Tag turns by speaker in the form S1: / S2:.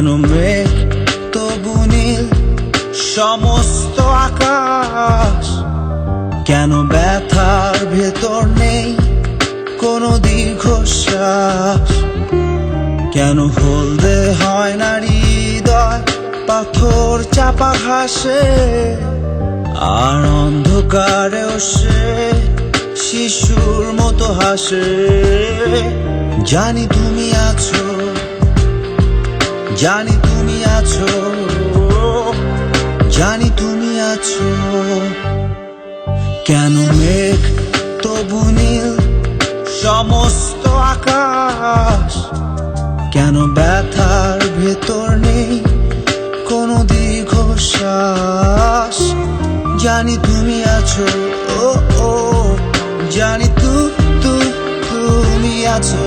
S1: কেন মেঘ তবু নীল সমস্ত আকাশ, কেন ব্যথার ভেতর নেই কোনো দীর্ঘশ্বাস, কেন হলদে হয় না হৃদয় পাথর চাপা ঘাসে, আর অন্ধকারেও সে শিশুর মতো হাসে। জানি তুমি আছো, জানি তুমি আছো, জানি তুমি আছো। কেন মেঘ তবু নীল সমস্ত আকাশ, কেন ব্যথার ভেতর নেই কোনো দীর্ঘশ্বাস, জানি তুমি আছো, ও ও জানি তুমি আছো।